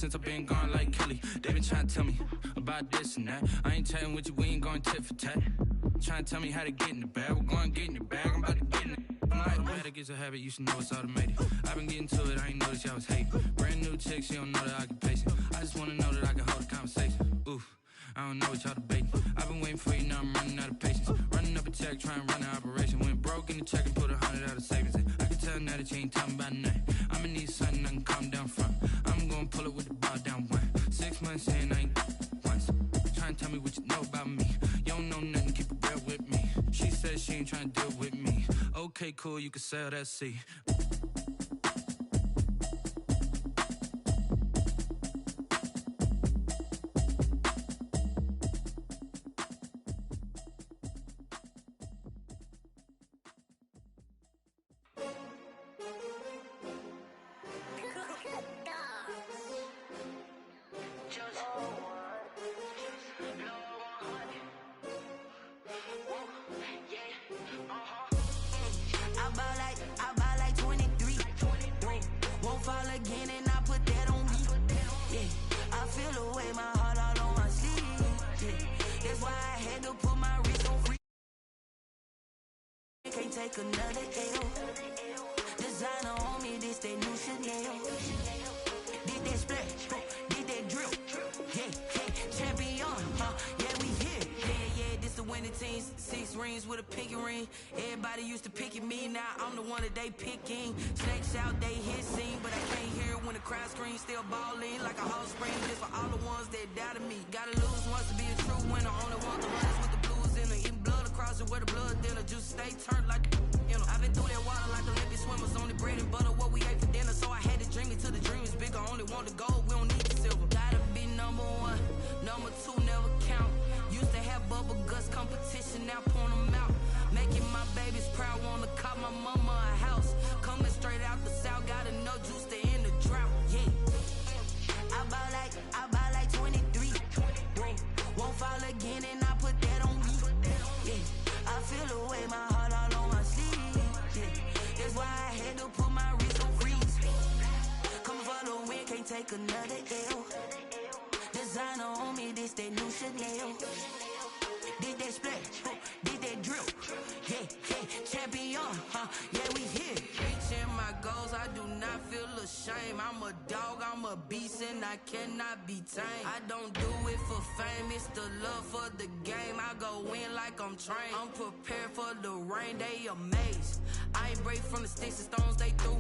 since I've been gone like Kelly. They been trying to tell me about this and that. I ain't chatting with you, we ain't going tit for tat. Trying to tell me how to get in the bag. We're going to get in your bag, I'm about to get in it. I'm like, automatic is a habit, you should know it's automated. I've been getting to it, I ain't noticed y'all was hating. Brand new chick, she don't know that I can pace it. I just wanna know that I can hold a conversation. Oof, I don't know what y'all debating. I've been waiting for you, now I'm running out of patience. Running up a check, trying to run an operation. Went broke in the check and put 100 out of savings in. I can tell now that you ain't talking about nothing. I'ma need something I can calm down from. I'm gonna pull it with the bar down one. 6 months in, I ain't once. Trying to tell me what you know about me. You don't know nothing, keep it real with me. She said she ain't trying to deal with me. Okay, cool, you can sell that seat. Take another L. Designer on me, this that new Chanel. Did that splash, did that drill. Yeah, champion, yeah, we here. Yeah, this the winning team. 6 rings with a pinky ring. Everybody used to picking me, now I'm the one that they picking. Snakes out, they hit scene, but I can't hear it when the crowd screams. Still balling like a hot spring, just for all the ones that doubted me. Gotta lose once to be a true winner. Only want the runners with the blues in the eating blood across it where the blood dinner. Just stay turned like you know. I've been through that water like Olympic swimmers. Only bread and butter what we ate for dinner. So I had to dream it till the dream is bigger. Only want the gold, we don't need the silver. Gotta be number 1, number 2 never count. Used to have bubble guts competition, now point them out. Making my babies proud, wanna cop my mama a house. Coming straight out the south, got enough juice to end the drought. Yeah, I buy like 23. Won't fall again and I put that on me. Yeah, I feel the way, my heart all on my sleeve. Yeah, that's why I had to put my wrist on freeze. Coming for the win, can't take another L. Designer on me, this that new Chanel. Did that splash, did that drill. Yeah, champion, yeah, we here. Reaching my goals, I do not feel ashamed. I'm a dog, I'm a beast, and I cannot be tamed. I don't do it for fame, it's the love for the game. I go in like I'm trained. I'm prepared for the rain, they amazed. I ain't break from the sticks and stones they threw.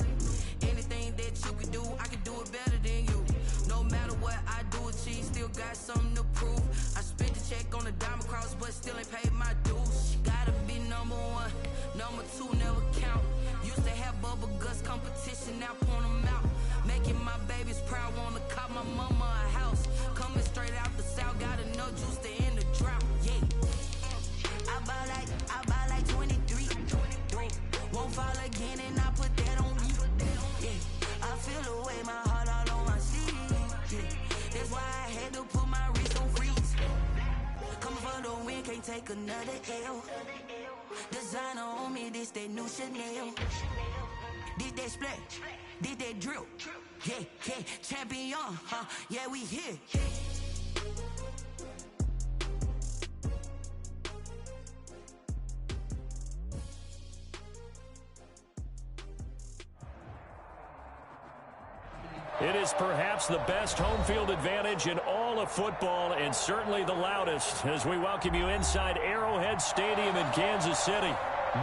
Anything that you can do, I can do it better than you. No matter what I do, achieve, still got something to prove. I spent the check on the diamond cross, but still ain't paid my dues. Gotta be number 1, number 2 never count. Used to have bubble guts competition, now point them out. Making my babies proud, wanna cop my mama a house. Coming straight out the south, got enough juice to end the drought. Yeah, I buy like 23. Won't fall again and I put that on me. Yeah, I feel the way, my heart all on my sleeve. Yeah, that's why I had to put my wrist on freeze. Coming for the win, can't take another L. Designer on me, this that new Chanel. Did that splash, did that drill. Yeah, champion, yeah, we here. It is perhaps the best home field advantage in all of football, and certainly the loudest, as we welcome you inside Arrowhead Stadium in Kansas City.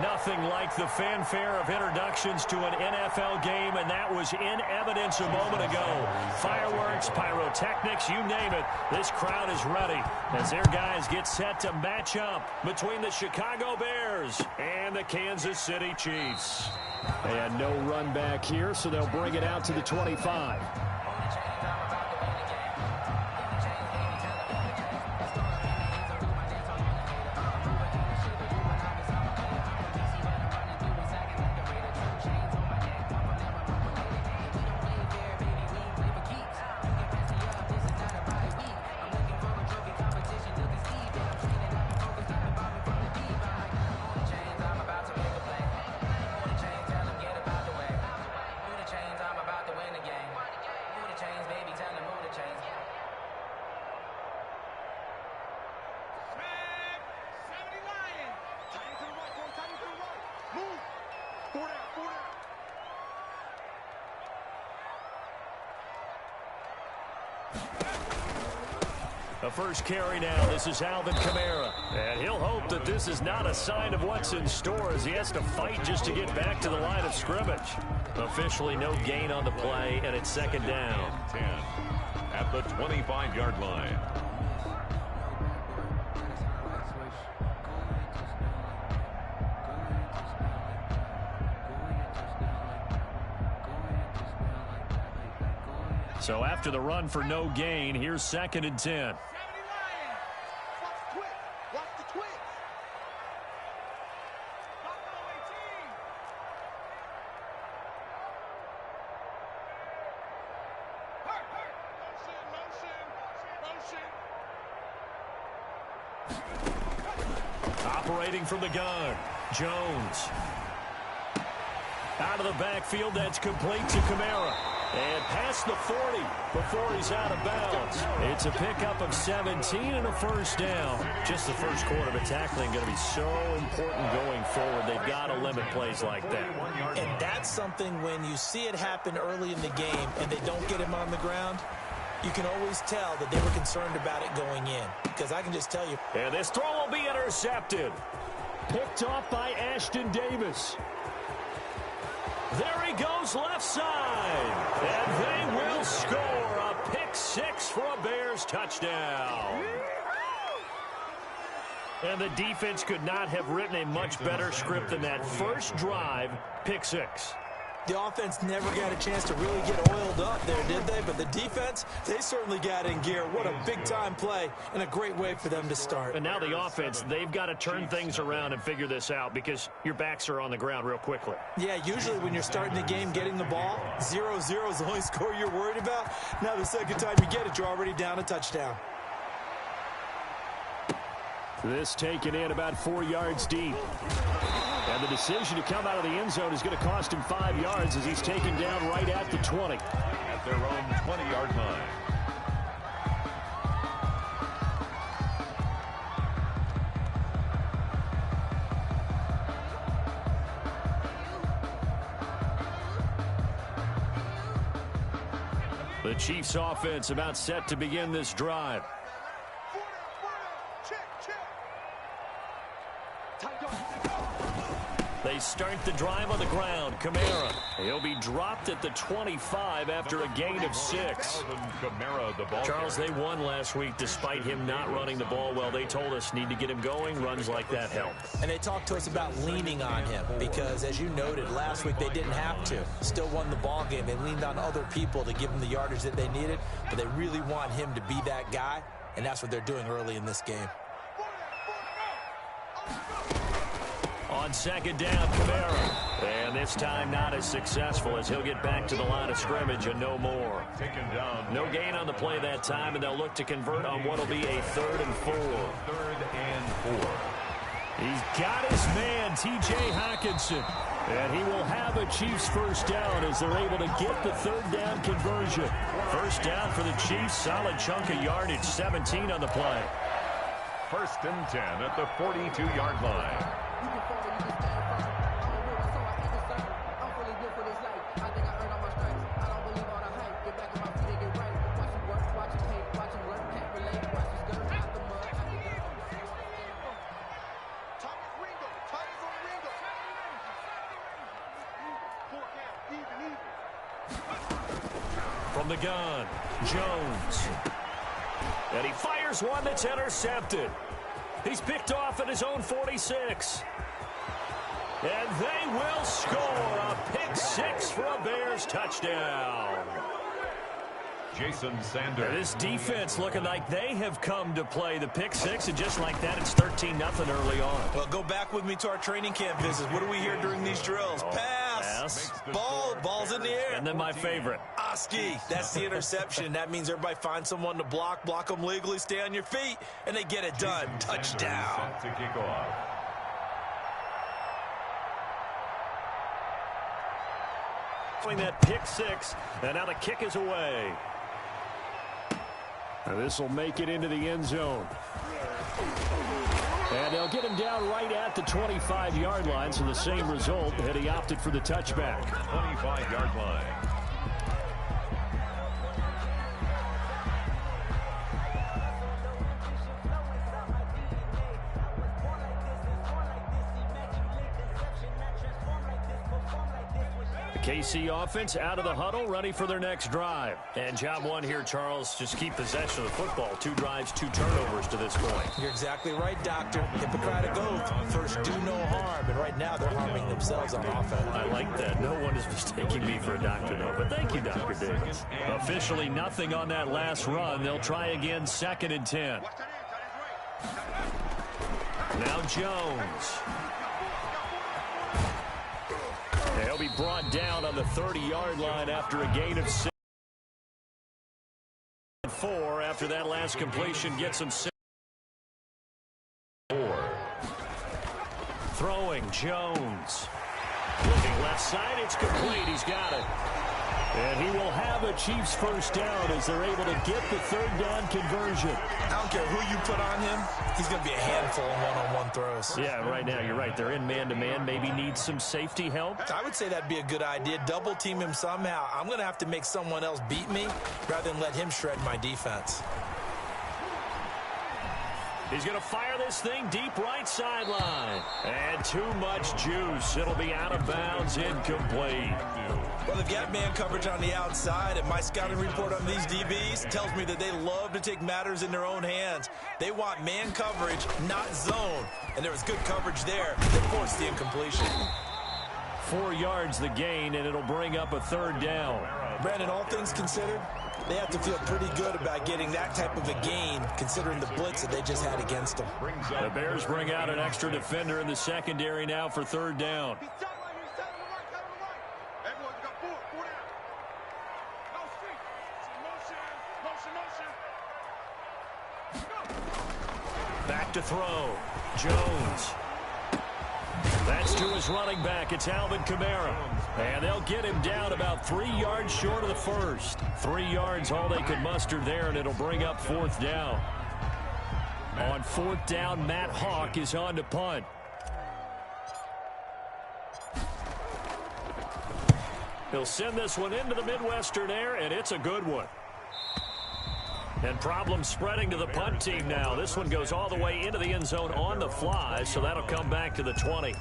Nothing like the fanfare of introductions to an NFL game, and that was in evidence a moment ago. Fireworks, pyrotechnics, you name it. This crowd is ready as their guys get set to match up between the Chicago Bears and the Kansas City Chiefs. And no run back here, so they'll bring it out to the 25. The first carry now. This is Alvin Kamara. And he'll hope that this is not a sign of what's in store as he has to fight just to get back to the line of scrimmage. Officially no gain on the play, and it's second down. 10 at the 25-yard line. So after the run for no gain, here's second and 10. Operating from the gun, Jones. Out of the backfield, that's complete to Kamara. And past the 40 before he's out of bounds. It's a pickup of 17 and a first down. Just the first quarter, but tackling going to be so important going forward. They've got to limit plays like that. And that's something when you see it happen early in the game and they don't get him on the ground, you can always tell that they were concerned about it going in. Because I can just tell you. And this throw will be intercepted. Picked off by Ashton Davis. There he goes left side. And they will score a pick six for a Bears touchdown. And the defense could not have written a much better script than that first drive, pick six. The offense never got a chance to really get oiled up there, did they? But the defense, they certainly got in gear. What a big-time play and a great way for them to start. And now the offense, they've got to turn things around and figure this out because your backs are on the ground real quickly. Yeah, usually when you're starting the game getting the ball, 0-0 is the only score you're worried about. Now the second time you get it, you're already down a touchdown. This taken in about 4 yards deep. And the decision to come out of the end zone is going to cost him 5 yards as he's taken down right at the 20. At their own 20-yard line. The Chiefs offense about set to begin this drive. They start the drive on the ground. Kamara. He'll be dropped at the 25 after a gain of 6. Charles, they won last week despite him not running the ball well. They told us need to get him going. Runs like that help. And they talked to us about leaning on him because, as you noted, last week they didn't have to. Still won the ball game. They leaned on other people to give them the yardage that they needed, but they really want him to be that guy, and that's what they're doing early in this game. On second down, Kamara. And this time not as successful as he'll get back to the line of scrimmage and no more. No gain on the play that time, and they'll look to convert on what will be a 3rd and 4. 3rd and 4. He's got his man, T.J. Hockenson. And he will have a Chiefs first down as they're able to get the 3rd down conversion. First down for the Chiefs, solid chunk of yardage, 17 on the play. 1st and 10 at the 42-yard line. From the gun, Jones. And he fires one that's intercepted. He's picked off at his own 46. And they will score a pick six for a Bears touchdown. Jason Sanders. This defense looking like they have come to play the pick six, and just like that, it's 13-0 early on. Well, go back with me to our training camp visits. What do we hear during these drills? Pass. Ball's in the air. And then my favorite. Oski. That's the interception. That means everybody finds someone to block them legally, stay on your feet, and they get it done. Touchdown. Set to kick off. That pick six, and now the kick is away. This will make it into the end zone. And they'll get him down right at the 25-yard line, so the same result, and he opted for the touchback. 25-yard line. The KC offense out of the huddle, ready for their next drive. And job one here, Charles, just keep possession of the football. 2 drives, 2 turnovers to this point. You're exactly right, Doctor. Hippocratic oath. First, do no harm. And right now, they're harming themselves on offense. I like that. No one is mistaking me for a doctor, though. But thank you, Dr. Davis. Officially nothing on that last run. They'll try again, 2nd and 10. Now Jones. He'll be brought down on the 30-yard line after a gain of 6. 4 after that last completion gets him 6. 4. Throwing Jones. Looking left side, it's complete. He's got it. And he will have a Chiefs first down as they're able to get the 3rd down conversion. I don't care who you put on him. He's going to be a handful in one-on-one throws. Yeah, right now, you're right. They're in man-to-man. Maybe need some safety help. I would say that'd be a good idea. Double team him somehow. I'm going to have to make someone else beat me rather than let him shred my defense. He's going to fire this thing deep right sideline. And too much juice. It'll be out of bounds, incomplete. Well, they've got man coverage on the outside, and my scouting report on these DBs tells me that they love to take matters in their own hands. They want man coverage, not zone. And there was good coverage there that forced the incompletion. 4 yards the gain, and it'll bring up a 3rd down. Brandon, all things considered, they have to feel pretty good about getting that type of a gain, considering the blitz that they just had against them. The Bears bring out an extra defender in the secondary now for 3rd down. Back to throw. Jones. That's to his running back. It's Alvin Kamara. And they'll get him down about 3 yards short of the first. 3 yards all they could muster there, and it'll bring up 4th down. On 4th down, Matt Hawk is on to punt. He'll send this one into the Midwestern air, and it's a good one. And problems spreading to the punt team now. This one goes all the way into the end zone on the fly, so that'll come back to the 20.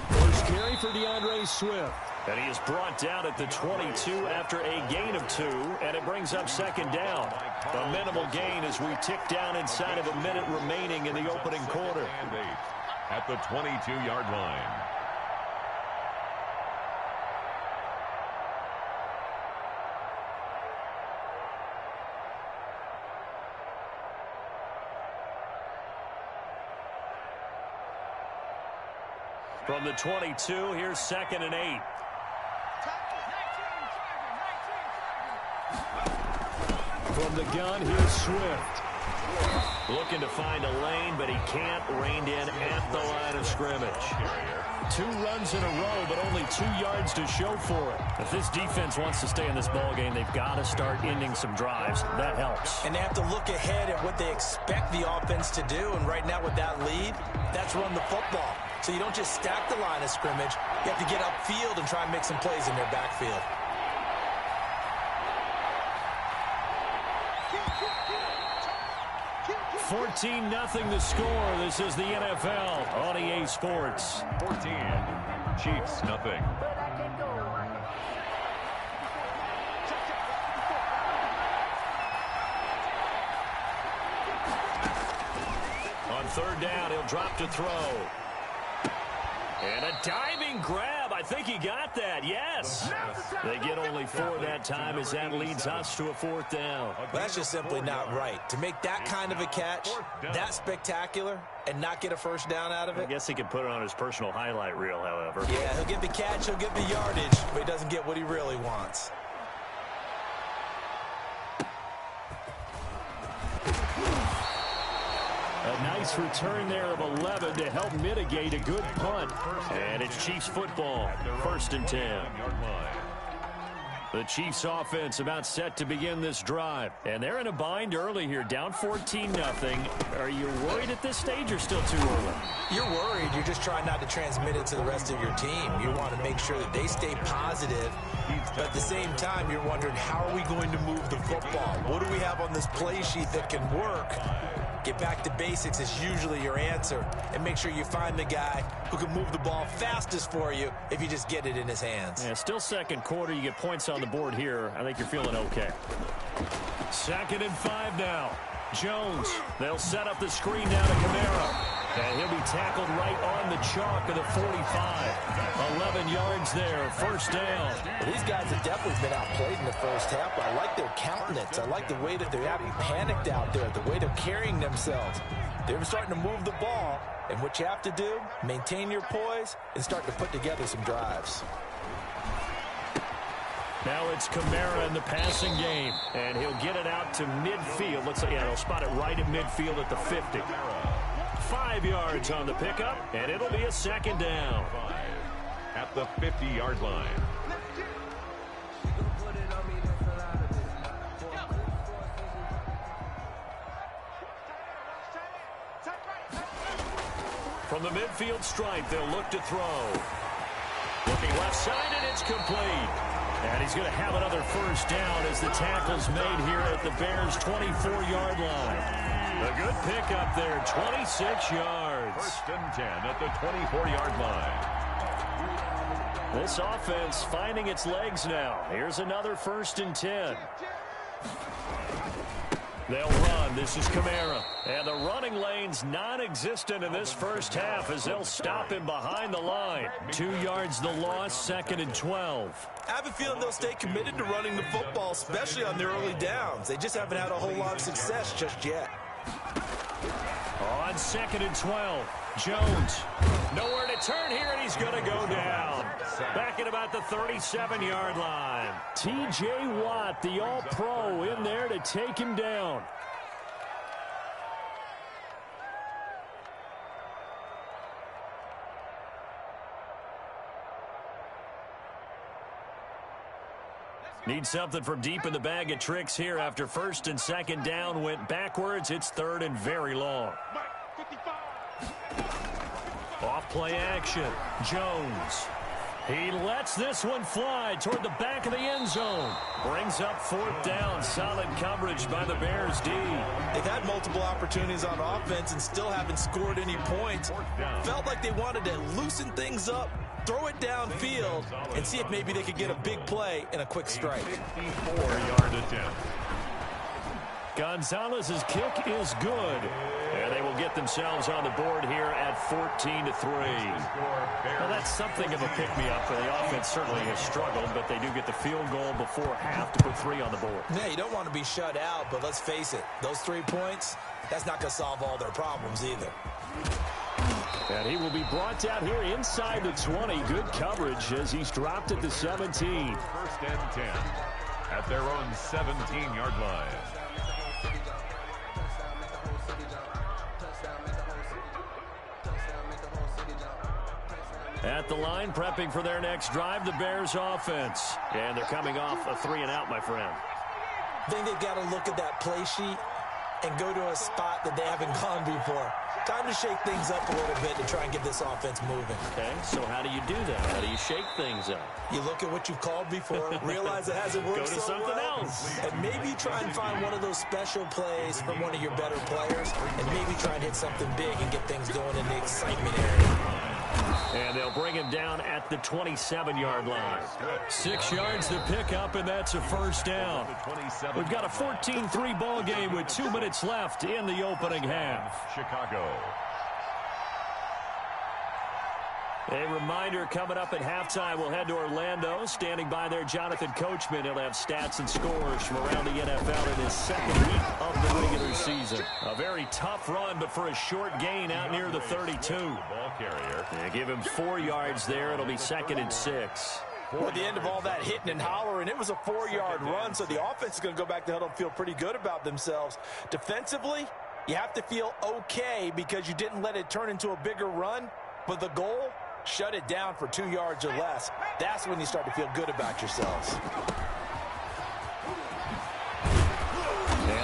First carry for DeAndre Swift. And he is brought down at the 22 after a gain of 2, and it brings up 2nd down. A minimal gain as we tick down inside of a minute remaining in the opening quarter. At the 22-yard line. From the 22, here's 2nd and 8. From the gun, here's Swift. Looking to find a lane, but he can't. Reined in at the line of scrimmage. 2 runs in a row, but only 2 yards to show for it. If this defense wants to stay in this ballgame, they've got to start ending some drives. That helps. And they have to look ahead at what they expect the offense to do. And right now with that lead, that's run the football. So you don't just stack the line of scrimmage. You have to get upfield and try and make some plays in their backfield. $14-0 the score. This is the NFL on EA Sports. 14. Chiefs, nothing. On 3rd down, he'll drop to throw. And a diving grab. I think he got that. Yes. They get only 4 that time as that leads us to a 4th down. Well, that's just simply not right. To make that kind of a catch, that spectacular, and not get a first down out of it. I guess he could put it on his personal highlight reel, however. Yeah, he'll get the catch, he'll get the yardage, but he doesn't get what he really wants. A nice return there of 11 to help mitigate a good punt. And it's Chiefs football, 1st and 10. The Chiefs offense about set to begin this drive. And they're in a bind early here, down 14-0. Are you worried at this stage or still too early? You're worried. You're just trying not to transmit it to the rest of your team. You want to make sure that they stay positive. But at the same time, you're wondering, how are we going to move the football? What do we have on this play sheet that can work? Get back to basics is usually your answer. And make sure you find the guy who can move the ball fastest for you if you just get it in his hands. Yeah, still second quarter. You get points on the board here. I think you're feeling okay. 2nd and 5 now. Jones. They'll set up the screen down to Kamara. And he'll be tackled right on the chalk of the 45. 11 yards there, first down. Well, these guys have definitely been outplayed in the first half, but I like their countenance. I like the way that they're having panicked out there, the way they're carrying themselves. They're starting to move the ball, and what you have to do, maintain your poise and start to put together some drives. Now it's Kamara in the passing game, and he'll get it out to midfield. Looks like, yeah, they'll spot it right at midfield at the 50. 5 yards on the pickup, and it'll be a second down. At the 50-yard line. From the midfield stripe, they'll look to throw. Looking left side, and it's complete. And he's going to have another first down as the tackle's made here at the Bears' 24-yard line. A good pickup there, 26 yards. 1st and 10 at the 24-yard line. This offense finding its legs now. Here's another 1st and 10. They'll run. This is Kamara. And the running lane's non-existent in this first half as they'll stop him behind the line. 2 yards the loss, 2nd and 12. I have a feeling they'll stay committed to running the football, especially on their early downs. They just haven't had a whole lot of success just yet. On 2nd and 12, Jones. Nowhere to turn here, and he's going to go down. Back at about the 37-yard line. T.J. Watt, the All-Pro, in there to take him down. Need something from deep in the bag of tricks here after 1st and 2nd down went backwards. It's 3rd and very long. Off play action. Jones. He lets this one fly toward the back of the end zone. Brings up 4th down. Solid coverage by the Bears D. They've had multiple opportunities on offense and still haven't scored any points. Felt like they wanted to loosen things up, throw it downfield, and see if maybe they could get a big play and a quick strike. 54-yard attempt. Gonzalez's kick is good. And they will get themselves on the board here at 14-3. Well, that's something of a pick-me-up for the offense. Certainly has struggled, but they do get the field goal before half to put 3 on the board. Yeah, you don't want to be shut out, but let's face it, those 3 points, that's not going to solve all their problems either. And he will be brought down here inside the 20. Good coverage as he's dropped at the 17. 1st and 10 at their own 17-yard line. At the line, prepping for their next drive, the Bears offense. And they're coming off a 3-and-out, my friend. I think they've got to look at that play sheet and go to a spot that they haven't gone before. Time to shake things up a little bit to try and get this offense moving. Okay, so how do you do that? How do you shake things up? You look at what you've called before, realize it hasn't worked Go to so something well, else. and maybe try and find one of those special plays from one of your better players, and maybe try and hit something big and get things going in the excitement area. And they'll bring him down at the 27-yard line. 6 yards to pick up, and that's a first down. We've got a 14-3 ball game with 2 minutes left in the opening half. Chicago. A reminder coming up at halftime, we'll head to Orlando. Standing by there, Jonathan Coachman. He'll have stats and scores from around the NFL in his 2nd week of the regular season. A very tough run, but for a short gain out near the 32. Ball carrier. They give him 4 yards there. It'll be 2nd and 6. Well, at the end of all that hitting and hollering, it was a 4-yard run, so the offense is going to go back to huddle and feel pretty good about themselves. Defensively, you have to feel okay because you didn't let it turn into a bigger run, but the goal, shut it down for 2 yards or less. That's when you start to feel good about yourselves.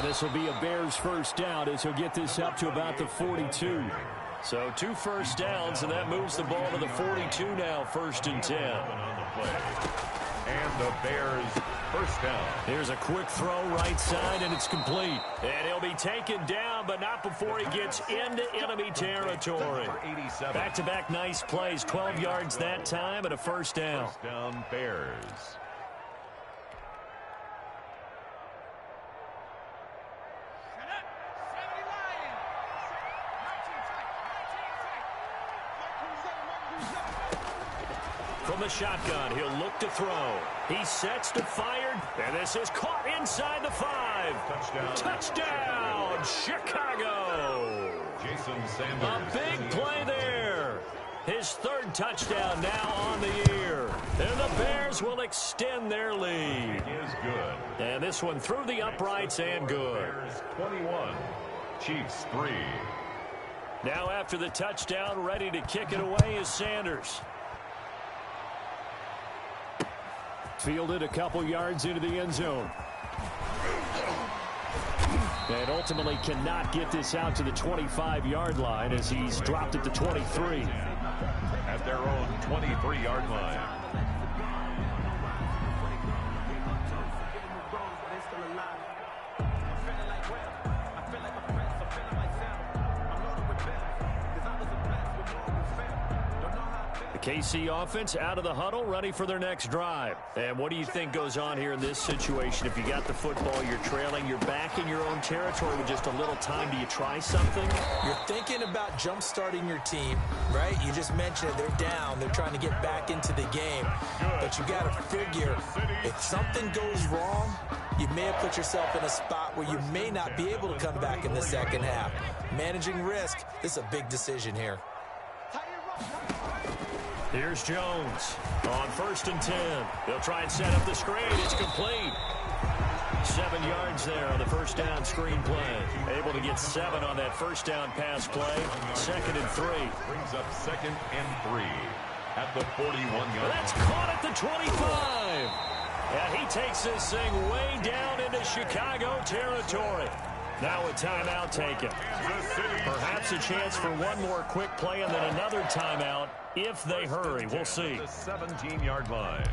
And this will be a Bears first down as he'll get this up to about the 42. So 2 first downs, and that moves the ball to the 42 now, 1st and 10. And the Bears first down. Here's a quick throw right side, and it's complete. And he'll be taken down, but not before he gets into enemy territory. Back-to-back nice plays, 12 yards that time, and a first down. First down, Bears. From the shotgun, he'll look to throw. He sets to fire, and this is caught inside the 5. Touchdown, Chicago. Jason Sanders. A big play there. His 3rd touchdown now on the year. And the Bears will extend their lead. It is good. And this one through the uprights and good. Bears 21, Chiefs 3. Now after the touchdown, ready to kick it away is Sanders. Fielded a couple yards into the end zone. And ultimately cannot get this out to the 25-yard line as he's dropped at the 23. At their own 23-yard line. KC offense out of the huddle, ready for their next drive. And what do you think goes on here in this situation? If you got the football, you're trailing, you're back in your own territory with just a little time. Do you try something? You're thinking about jump-starting your team, right? You just mentioned it. They're down. They're trying to get back into the game. But you got to figure, if something goes wrong, you may have put yourself in a spot where you may not be able to come back in the second half. Managing risk, this is a big decision here. Here's Jones on 1st and 10. They'll try and set up the screen. It's complete. 7 yards there on the first down screen play. Able to get 7 on that first down pass play. 2nd and 3. Brings up 2nd and 3 at the 41-yard. That's caught at the 25. And he takes this thing way down into Chicago territory. Now a timeout taken. Perhaps a chance for one more quick play and then another timeout if they hurry. We'll see. The 17-yard line.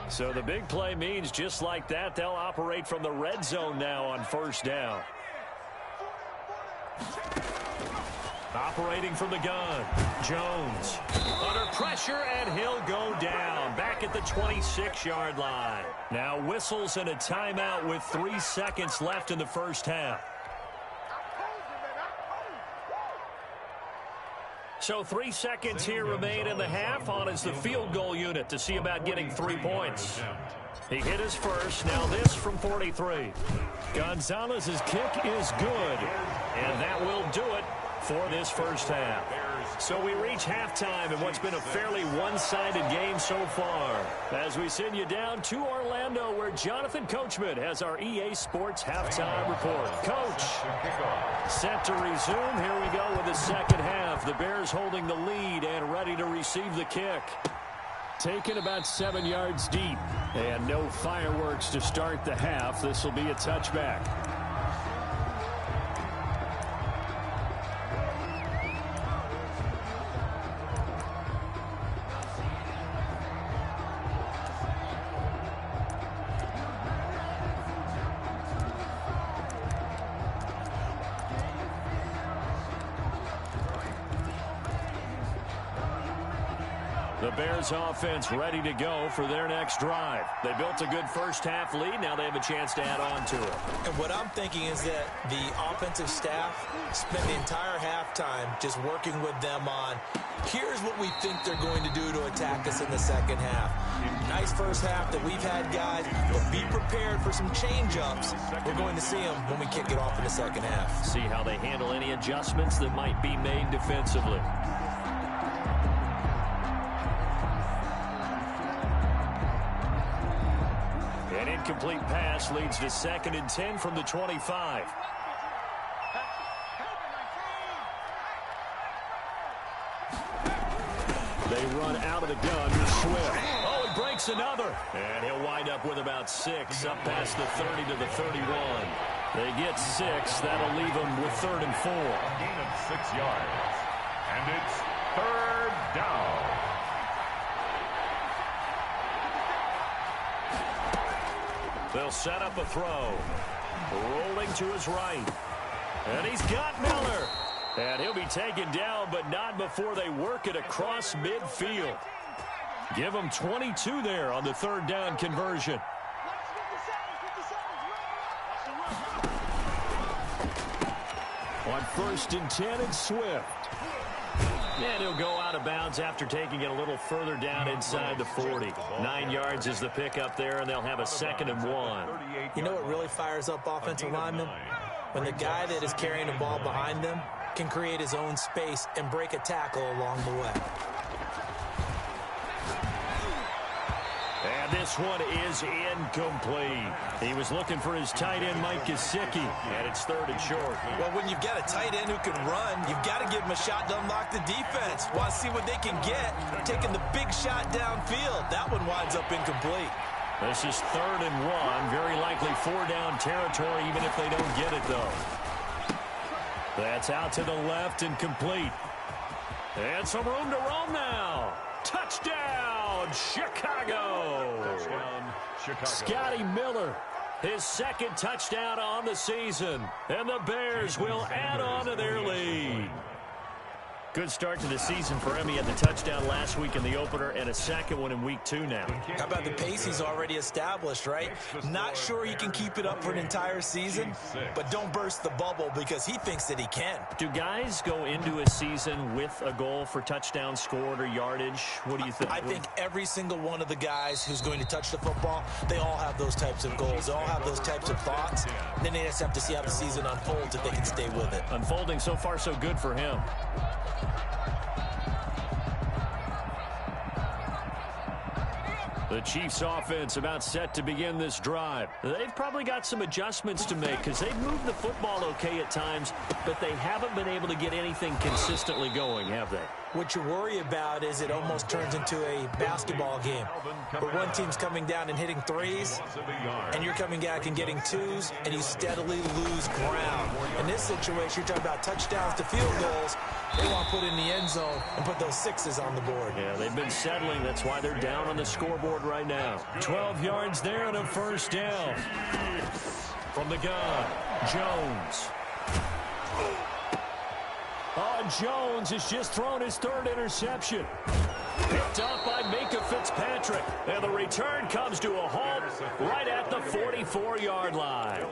So the big play means just like that, they'll operate from the red zone now on first down. Operating from the gun, Jones under pressure, and he'll go down back at the 26-yard line. Now whistles and a timeout with 3 seconds left in the first half. So 3 seconds here remain in the half. On is the field goal unit to see about getting 3 points. He hit his first. Now this from 43. Gonzalez's kick is good, and that will do it for this first half. So we reach halftime in what's been a fairly one-sided game so far. As we send you down to Orlando, where Jonathan Coachman has our EA Sports halftime report. Coach, set to resume. Here we go with the second half. The Bears holding the lead and ready to receive the kick. Taken about 7 yards deep. And no fireworks to start the half. This will be a touchback. The Bears offense ready to go for their next drive. They built a good first half lead. Now they have a chance to add on to it. And what I'm thinking is that the offensive staff spent the entire halftime just working with them on, here's what we think they're going to do to attack us in the second half. Nice first half that we've had, guys, but be prepared for some change-ups. We're going to see them when we kick it off in the second half. See how they handle any adjustments that might be made defensively. An incomplete pass leads to 2nd and 10 from the 25. They run out of the gun with Swift. Oh, breaks another. And he'll wind up with about 6 up past the 30 to the 31. They get 6. That'll leave them with 3rd and 4. A gain of 6 yards. And it's 3rd down. They'll set up a throw. Rolling to his right. And he's got Miller. And he'll be taken down, but not before they work it across midfield. Give him 22 there on the 3rd down conversion. On 1st and 10, it's Swift. And he'll go out of bounds after taking it a little further down inside the 40. 9 yards is the pickup there, and they'll have a 2nd and 1. You know what really fires up offensive linemen? When the guy that is carrying the ball behind them can create his own space and break a tackle along the way. And this one is incomplete. He was looking for his tight end, Mike Gesicki, and it's 3rd and short. Well, when you've got a tight end who can run, you've got to give him a shot to unlock the defense. Want to see what they can get, taking the big shot downfield. That one winds up incomplete. This is 3rd and 1. Very likely 4-down territory, even if they don't get it, though. That's out to the left and complete. And some room to roam now. Touchdown, Chicago. Touchdown, Chicago. Scotty Miller, his 2nd touchdown on the season. And the Bears will add on to their lead. Good start to the season for him. He had the touchdown last week in the opener and a 2nd one in week 2 now. How about the pace he's already established, right? Not sure he can keep it up for an entire season, but don't burst the bubble because he thinks that he can. Do guys go into a season with a goal for touchdown scored or yardage? What do you think? I think every single one of the guys who's going to touch the football, they all have those types of goals. They all have those types of thoughts. And then they just have to see how the season unfolds if they can stay with it. Unfolding so far so good for him. The Chiefs offense about set to begin this drive. They've probably got some adjustments to make because they've moved the football okay at times, but they haven't been able to get anything consistently going, have they? What you worry about is it almost turns into a basketball game where one team's coming down and hitting 3s, and you're coming back and getting 2s, and you steadily lose ground. In this situation, you're talking about touchdowns to field goals. They want to put in the end zone and put those 6s on the board. Yeah, they've been settling. That's why they're down on the scoreboard right now. 12 yards there and a 1st down. From the gun, Jones. Jones has just thrown his 3rd interception. Picked up by Minka Fitzpatrick. And the return comes to a halt right at the 44-yard line.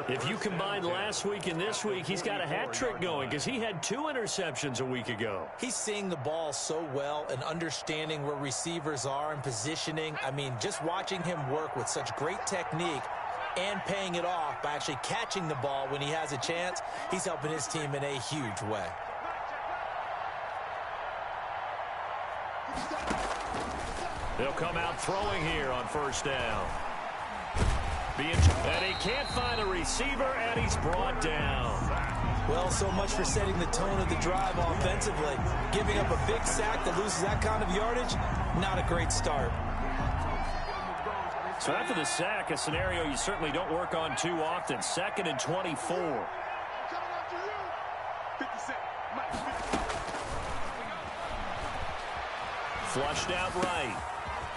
If you combine last week and this week, he's got a hat trick going because he had 2 interceptions a week ago. He's seeing the ball so well and understanding where receivers are and positioning. I mean, just watching him work with such great technique and paying it off by actually catching the ball when he has a chance, he's helping his team in a huge way. They'll come out throwing here on 1st down. And he can't find a receiver, and he's brought down. Well, so much for setting the tone of the drive offensively. Giving up a big sack that loses that kind of yardage, not a great start. So after the sack, a scenario you certainly don't work on too often. 2nd and 24. Flushed out right.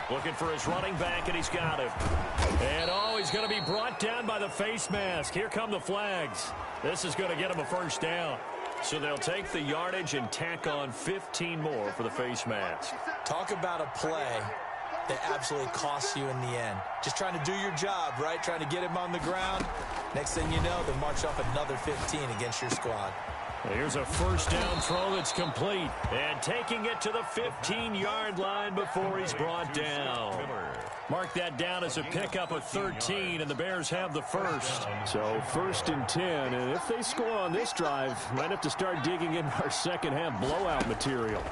Looking for his running back, and he's got him. And, he's going to be brought down by the face mask. Here come the flags. This is going to get him a 1st down. So they'll take the yardage and tack on 15 more for the face mask. Talk about a play that absolutely costs you in the end. Just trying to do your job, right? Trying to get him on the ground. Next thing you know, they march off another 15 against your squad. Here's a 1st down throw that's complete. And taking it to the 15-yard line before he's brought down. Mark that down as a pickup of 13, and the Bears have the 1st. So 1st and 10, and if they score on this drive, might have to start digging in our second-half blowout material.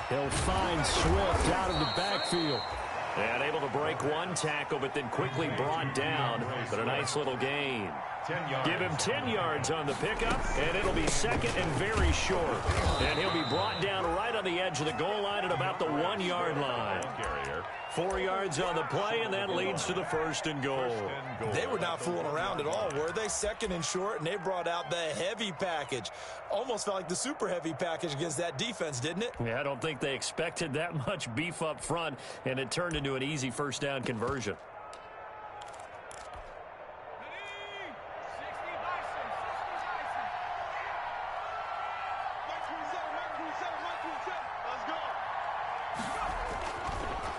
He'll find Swift out of the backfield. And able to break one tackle, but then quickly brought down. But a nice little gain. Give him 10 yards on the pickup, and it'll be 2nd and very short. And he'll be brought down right on the edge of the goal line at about the 1-yard line. 4 yards on the play, and that leads to the 1st and goal. They were not fooling around at all, were they? 2nd and short, and they brought out the heavy package. Almost felt like the super heavy package against that defense, didn't it? Yeah, I don't think they expected that much beef up front, and it turned into an easy 1st down conversion.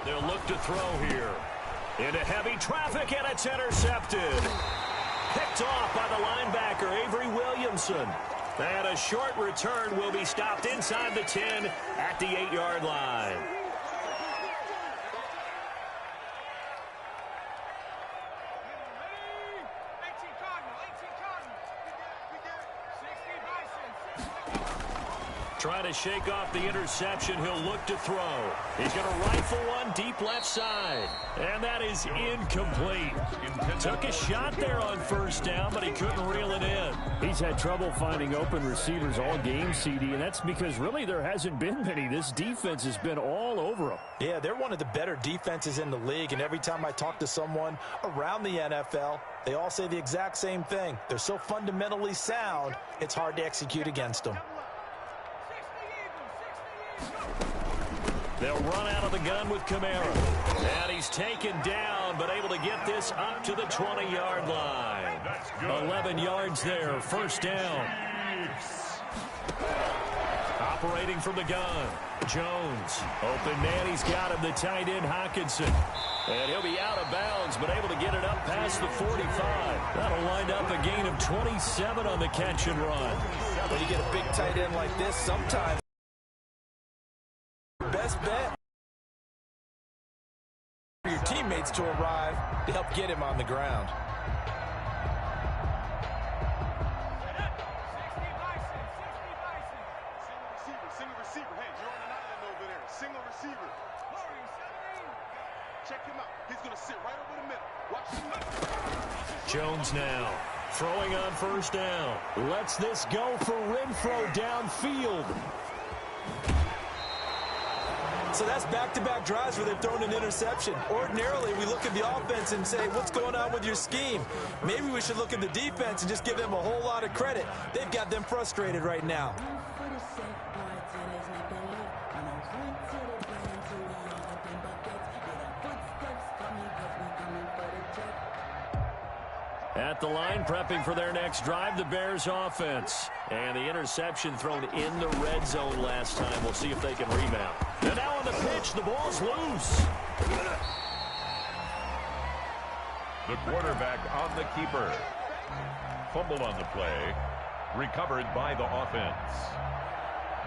They'll look to throw here. Into heavy traffic, and it's intercepted. Picked off by the linebacker, Avery Williamson. And a short return will be stopped inside the 10 at the 8-yard line. Trying to shake off the interception. He'll look to throw. He's going to rifle one deep left side. And that is incomplete. Took a shot there on 1st down, but he couldn't reel it in. He's had trouble finding open receivers all game, CD, and that's because really there hasn't been many. This defense has been all over him. Yeah, they're one of the better defenses in the league, and every time I talk to someone around the NFL, they all say the exact same thing. They're so fundamentally sound, it's hard to execute against them. They'll run out of the gun with Kamara. And he's taken down, but able to get this up to the 20-yard line. 11 yards there, 1st down. Operating from the gun. Jones. Open man, he's got him, the tight end, Hockenson. And he'll be out of bounds, but able to get it up past the 45. That'll wind up a gain of 27 on the catch and run. When you get a big tight end like this, sometimes best bet for your teammates to arrive to help get him on the ground. Single receiver. Hey, you're on an island over there. Single receiver. Check him out. He's going to sit right over the middle. Watch him. Jones now throwing on 1st down. Lets this go for Renfro downfield. So that's back-to-back drives where they've thrown an interception. Ordinarily, we look at the offense and say, what's going on with your scheme? Maybe we should look at the defense and just give them a whole lot of credit. They've got them frustrated right now. At the line, prepping for their next drive, the Bears offense. And the interception thrown in the red zone last time. We'll see if they can rebound. And now on the pitch, the ball's loose. The quarterback on the keeper. Fumble on the play. Recovered by the offense.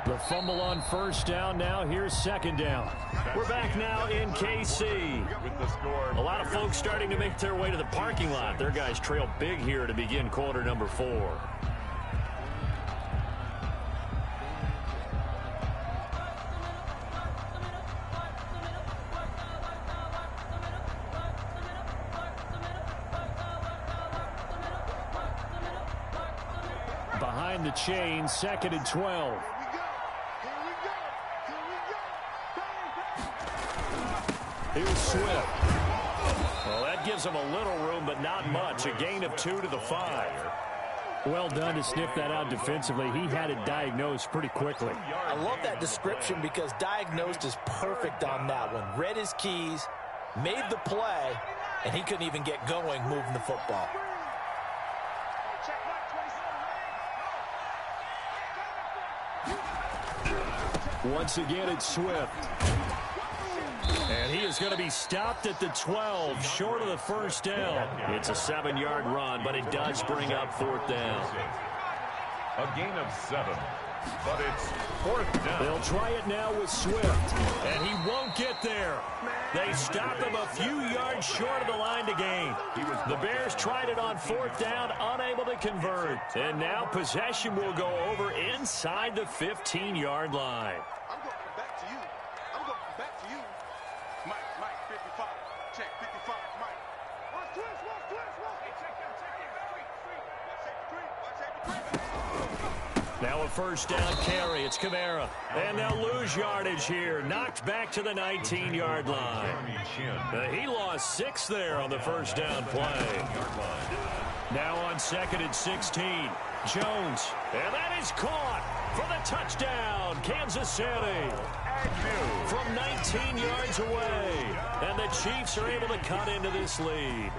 The fumble on 1st down. Now here's 2nd down. We're back now in KC. With the score. A lot of folks starting to make their way to the parking lot. Their guys trail big here to begin quarter number 4. Behind the chain, 2nd and 12. Here's Swift. Well, that gives him a little room, but not much. A gain of 2 to the 5. Well done to sniff that out defensively. He had it diagnosed pretty quickly. I love that description because diagnosed is perfect on that one. Read his keys, made the play, and he couldn't even get going moving the football. Once again, it's Swift. And he is going to be stopped at the 12, short of the 1st down. It's a 7-yard run, but it does bring up 4th down. A gain of 7, but it's 4th down. They'll try it now with Swift, and he won't get there. They stop him a few yards short of the line to gain. The Bears tried it on 4th down, unable to convert. And now possession will go over inside the 15-yard line. I'm going to come back to you. I'm going to come back to you. Mike, 55. Check, 55, Mike. Watch twist. Hey, check him. Watch 83. Now a first down carry. It's Kamara. And they'll lose yardage here. Knocked back to the 19-yard line. He lost 6 there on the first down play. Now on 2nd and 16. Jones. And that is caught for the touchdown. Kansas City. From 19 yards away. And the Chiefs are able to cut into this lead.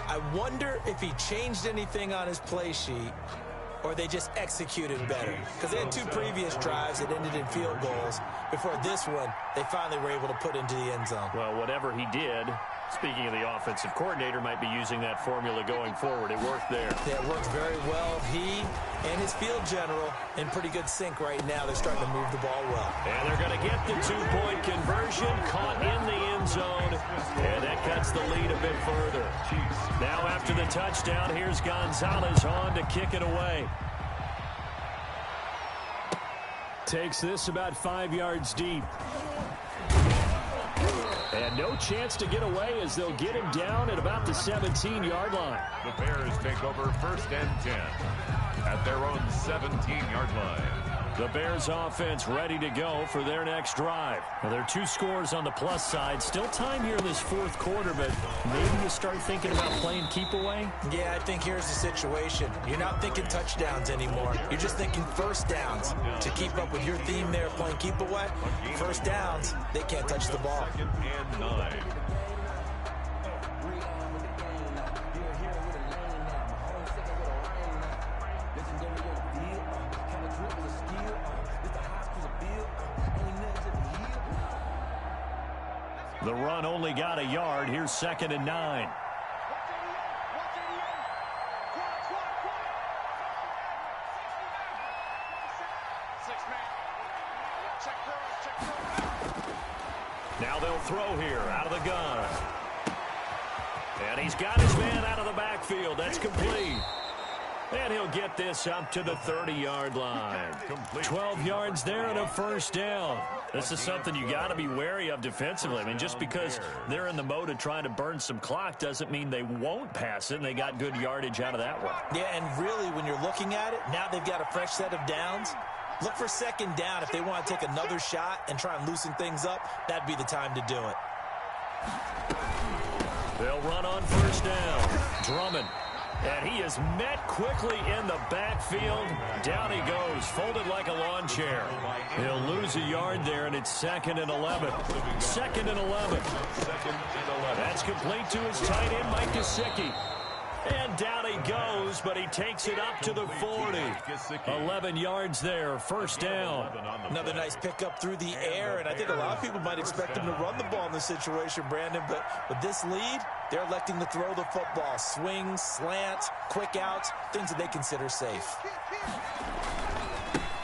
I wonder if he changed anything on his play sheet or they just executed better. Because they had 2 previous drives that ended in field goals. Before this one, they finally were able to put into the end zone. Well, whatever he did, speaking of the offensive coordinator, might be using that formula going forward. It worked there. Yeah, it worked very well. He and his field general in pretty good sync right now. They're starting to move the ball well. And they're going to get the 2-point conversion, caught in the end zone, and that cuts the lead a bit further. Now after the touchdown, here's Gonzalez on to kick it away. Takes this about 5 yards deep. And no chance to get away as they'll get him down at about the 17-yard line. The Bears take over 1st and 10 at their own 17-yard line. The Bears offense ready to go for their next drive. Now, there are 2 scores on the plus side. Still time here in this 4th quarter, but maybe you start thinking about playing keep away? Yeah, I think here's the situation. You're not thinking touchdowns anymore. You're just thinking first downs. To keep up with your theme there of playing keep away, first downs, they can't touch the ball. 2nd and 9. The run only got a yard. Here's 2nd and 9. Now they'll throw here out of the gun. And he's got his man out of the backfield. That's complete. And he'll get this up to the 30-yard line. 12 yards there and a first down. This is something you got to be wary of defensively. I mean, just because they're in the mode of trying to burn some clock doesn't mean they won't pass it, and they got good yardage out of that one. Yeah, and really, when you're looking at it, now they've got a fresh set of downs. Look for 2nd down. If they want to take another shot and try and loosen things up, that'd be the time to do it. They'll run on first down. Drummond. And he is met quickly in the backfield. Down he goes, folded like a lawn chair. He'll lose a yard there, and it's 2nd and 11. 2nd and 11. That's complete to his tight end, Mike Gesicki. And down he goes, but he takes it up to the 40. 11 yards there, first down. Another nice pickup through the air, and I think a lot of people might expect him to run the ball in this situation, Brandon, but with this lead, they're electing to throw the football. Swings, slants, quick outs, things that they consider safe.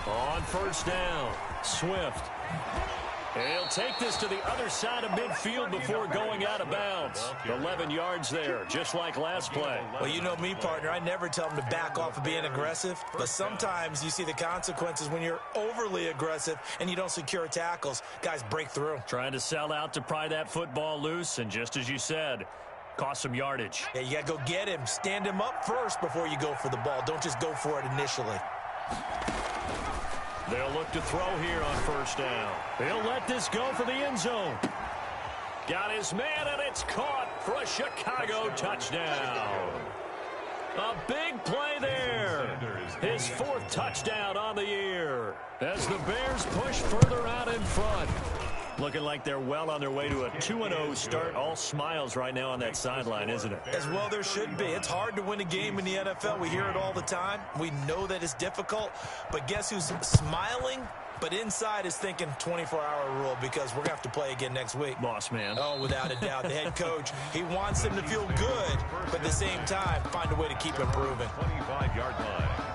On first down, Swift. And he'll take this to the other side of midfield before going out of bounds. 11 yards there, just like last play. Well, you know me, partner. I never tell them to back off of being aggressive. But sometimes you see the consequences when you're overly aggressive and you don't secure tackles. Guys break through. Trying to sell out to pry that football loose, and just as you said, cost some yardage. Yeah, you got to go get him. Stand him up first before you go for the ball. Don't just go for it initially. They'll look to throw here on first down. He'll let this go for the end zone. Got his man, and it's caught for a Chicago touchdown. A big play there. His 4th touchdown on the year as the Bears push further out in front. Looking like they're well on their way to a 2-0 start. All smiles right now on that sideline, isn't it? As well there should be. It's hard to win a game in the NFL. We hear it all the time. We know that it's difficult. But guess who's smiling? But inside is thinking 24-hour rule because we're going to have to play again next week. Boss man. Oh, without a doubt. The head coach, he wants them to feel good, but at the same time, find a way to keep improving. 25-yard line.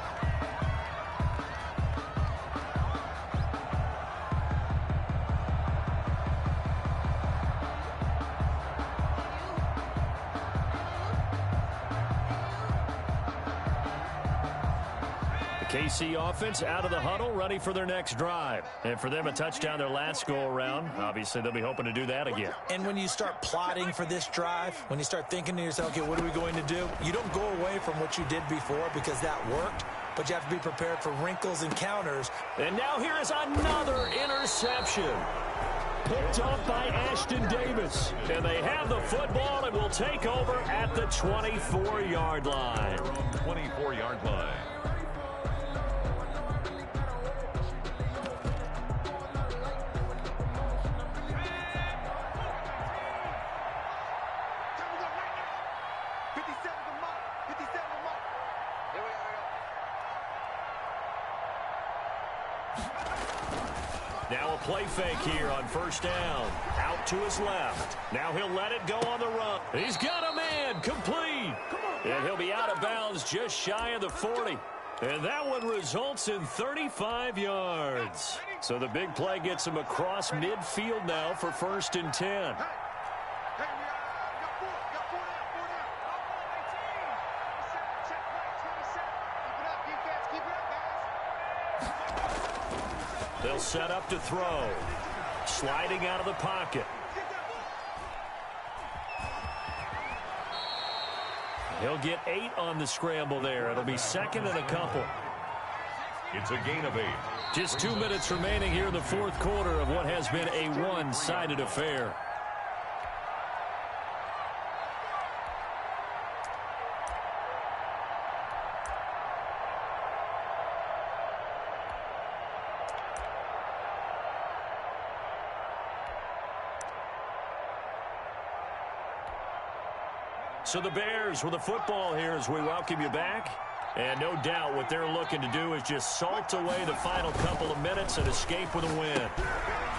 KC offense out of the huddle, ready for their next drive. And for them, a touchdown their last go-around. Obviously, they'll be hoping to do that again. And when you start plotting for this drive, when you start thinking to yourself, okay, what are we going to do? You don't go away from what you did before because that worked. but you have to be prepared for wrinkles and counters. And now here is another interception. Picked off by Ashton Davis. And they have the football and will take over at the 24-yard line. 24-yard line. Now a play fake here on first down. Out to his left. Now he'll let it go on the run. He's got a man complete. And he'll be out of bounds just shy of the 40. And that one results in 35 yards. So the big play gets him across midfield now for 1st and 10. They'll set up to throw. Sliding out of the pocket. He'll get 8 on the scramble there. It'll be 2nd and a couple. It's a gain of 8. Just 2 minutes remaining here in the 4th quarter of what has been a one-sided affair. So the Bears with the football here as we welcome you back. And no doubt what they're looking to do is just salt away the final couple of minutes and escape with a win.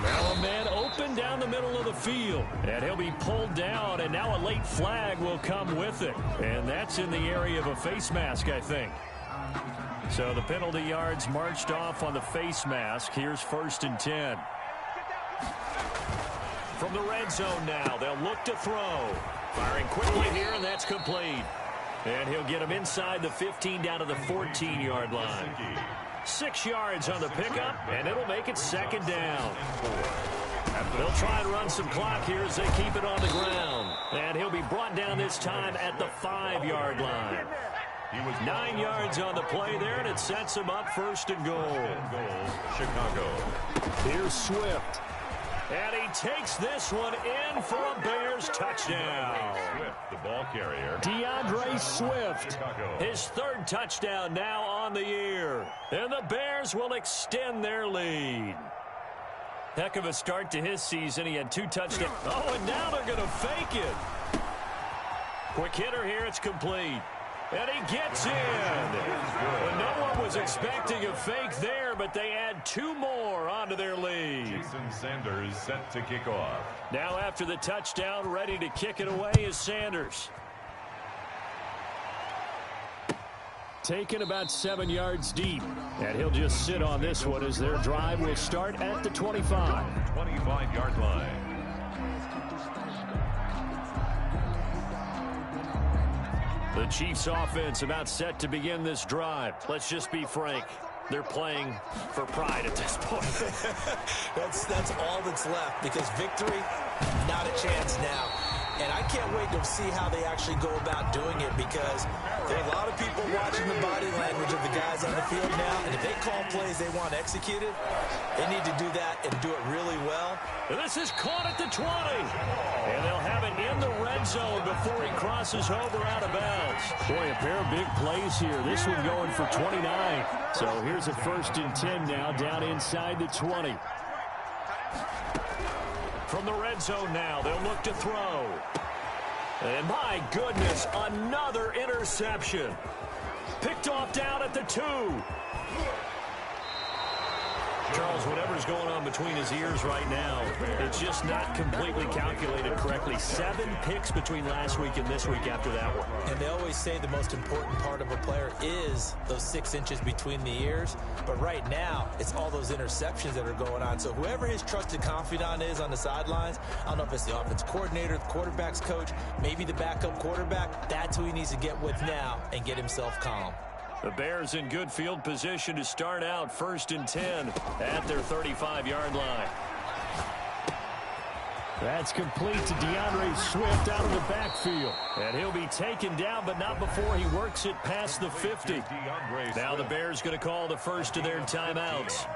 Now a man open down the middle of the field. And he'll be pulled down, and now a late flag will come with it. And that's in the area of a face mask, I think. So the penalty yards marched off on the face mask. Here's 1st and 10. From the red zone now, they'll look to throw. Firing quickly here, and that's complete. And he'll get him inside the 15 down to the 14-yard line. 6 yards on the pickup, and it'll make it 2nd down. They'll try and run some clock here as they keep it on the ground. And he'll be brought down this time at the 5-yard line. 9 yards on the play there, and it sets him up 1st and goal. Chicago. Here's Swift. And he takes this one in for a Bears touchdown. Swift, the ball carrier. DeAndre Swift, his 3rd touchdown now on the year. And the Bears will extend their lead. Heck of a start to his season. He had 2 touchdowns. Oh, and now they're going to fake it. Quick hitter here. It's complete. And he gets in. Well, no one was expecting a fake there, but they add 2 more onto their lead. Jason Sanders set to kick off. Now after the touchdown, ready to kick it away is Sanders. Taken about 7 yards deep. And he'll just sit on this one as their drive will start at the 25. 25-yard line. The Chiefs offense about set to begin this drive. Let's just be frank. They're playing for pride at this point. That's all that's left, because victory, not a chance now. And I can't wait to see how they actually go about doing it, because there are a lot of people watching the body language of the guys on the field now, and if they call plays they want executed, they need to do that and do it really well. And this is caught at the 20. And they'll have it in the red zone before he crosses over out of bounds. Boy, a pair of big plays here. This one going for 29. So here's a 1st and 10 now down inside the 20. From the red zone now, they'll look to throw. And my goodness, another interception. Picked off down at the 2. Charles, whatever's going on between his ears right now, it's just not completely calculated correctly. 7 picks between last week and this week after that one. And they always say the most important part of a player is those 6 inches between the ears. But right now, it's all those interceptions that are going on. So whoever his trusted confidant is on the sidelines, I don't know if it's the offense coordinator, the quarterback's coach, maybe the backup quarterback, that's who he needs to get with now and get himself calm. The Bears in good field position to start out 1st and 10 at their 35-yard line. That's complete to DeAndre Swift out of the backfield. And he'll be taken down, but not before he works it past the 50. Now the Bears going to call the first of their timeouts.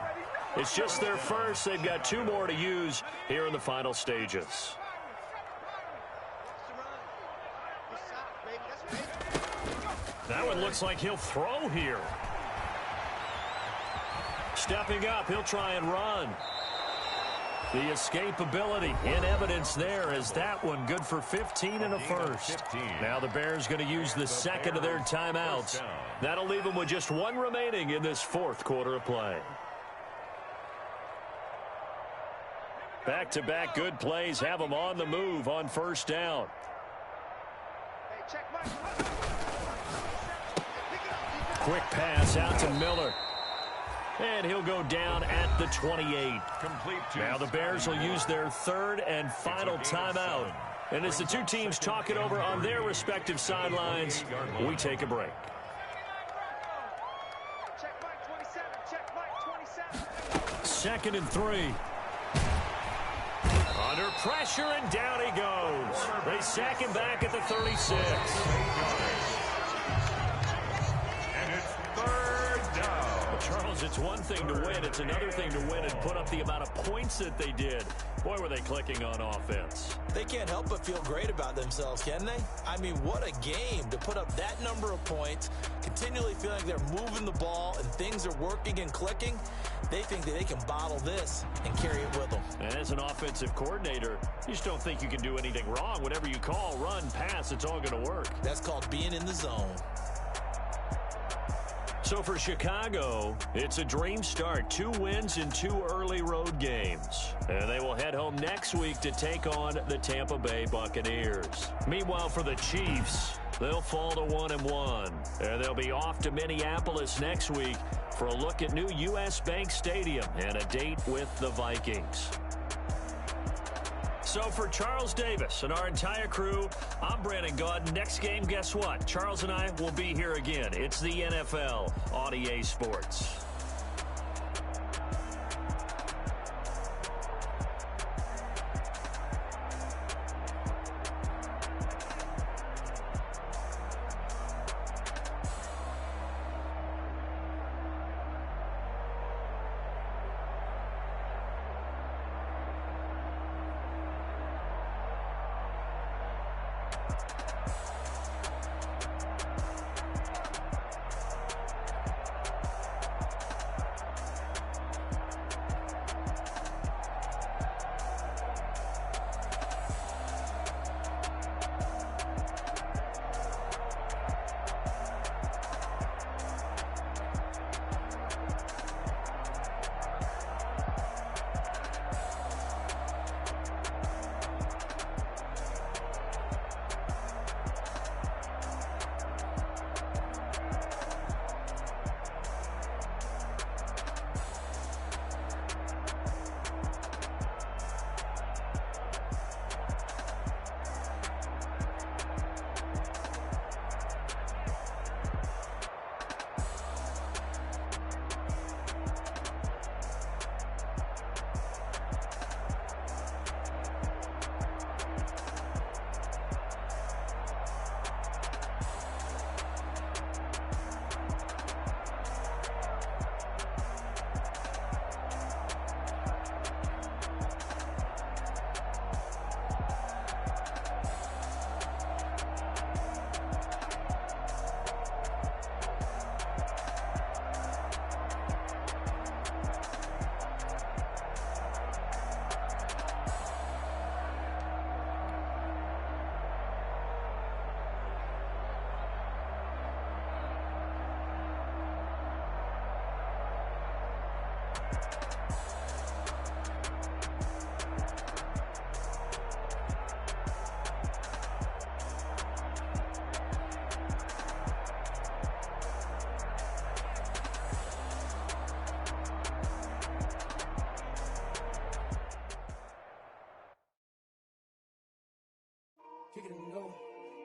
It's just their first. They've got 2 more to use here in the final stages. That one looks like he'll throw here. Stepping up, he'll try and run. The escapability in evidence there as that one good for 15 and a first. Now the Bears going to use the second of their timeouts. That'll leave them with just 1 remaining in this 4th quarter of play. Back-to-back good plays have them on the move on first down. Quick pass out to Miller. And he'll go down at the 28. Now the Bears will use their 3rd and final timeout. And as the 2 teams talk it over on their respective sidelines, we take a break. Second and 3. Under pressure, and down he goes. They sack him back at the 36. And it's 3rd down. Charles, it's one thing to win. It's another thing to win and put up the amount of points that they did. Boy, were they clicking on offense. They can't help but feel great about themselves, can they? I mean, what a game to put up that number of points, continually feeling like they're moving the ball and things are working and clicking. They think that they can bottle this and carry it with them. And as an offensive coordinator, you just don't think you can do anything wrong. Whatever you call, run, pass, it's all going to work. That's called being in the zone. So for Chicago, it's a dream start. 2 wins in 2 early road games. And they will head home next week to take on the Tampa Bay Buccaneers. Meanwhile, for the Chiefs, they'll fall to 1-1. And they'll be off to Minneapolis next week for a look at new U.S. Bank Stadium and a date with the Vikings. So for Charles Davis and our entire crew, I'm Brandon Gaudin. Next game, guess what? Charles and I will be here again. It's the NFL on EA Sports. Kick it and go.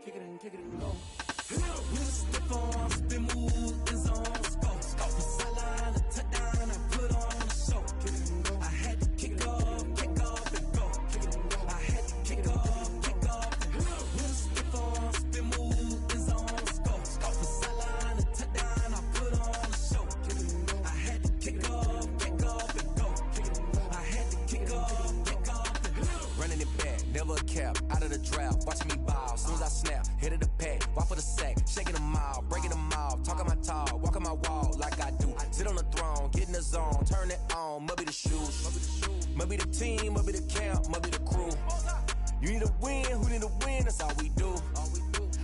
Kick it and kick it and go. With stiff arms, spin move, the zones go. Off the sideline, a touchdown, I put on the show. Kick it and go. I had to kick off and go. Kick it and go. I never a cap, out of the draft, watching me ball. Soon as I snap, hit of the pack, walk for the sack, shaking them all, breaking them off, talking my talk, walking my wall like I do. Sit on the throne, get in the zone, turn it on, must be the shoes, must be the team, must be the camp, must be the crew. You need a win, who need a win, that's all we do.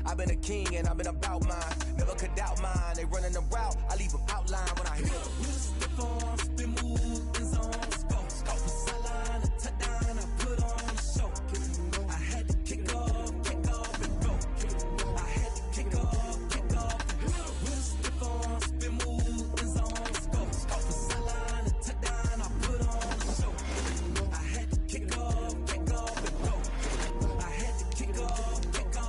I've been a king and I've been about mine, never could doubt mine. They running the route, I leave them outline when I hit them. Step on, spin, move, in zone, go. From sideline to touchdown, I put on a show. I had to kick off and go. I had to kick off and go. Step on, spin, move, in zone, go. From sideline to touchdown, I put on a show. I had to kick off and go. I had to kick off and go.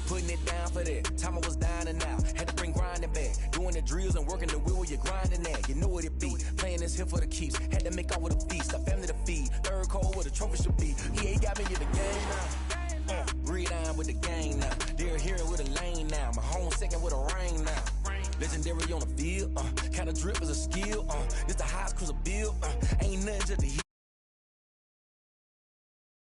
Putting it down for that, time I was down and out. Had to bring grinding back, doing the drills and working the wheel where you're grinding at. You know what it be, playing this here for the keeps. Had to make out with a feast, a family to feed. Third cold where the trophy should be. EA got me in the game now. Read on with the game now. They're hearing with a lane now. My home second with a rain now. Legendary on the field, kinda drip is a skill. This the highest cruiser bill. Ain't nothing just to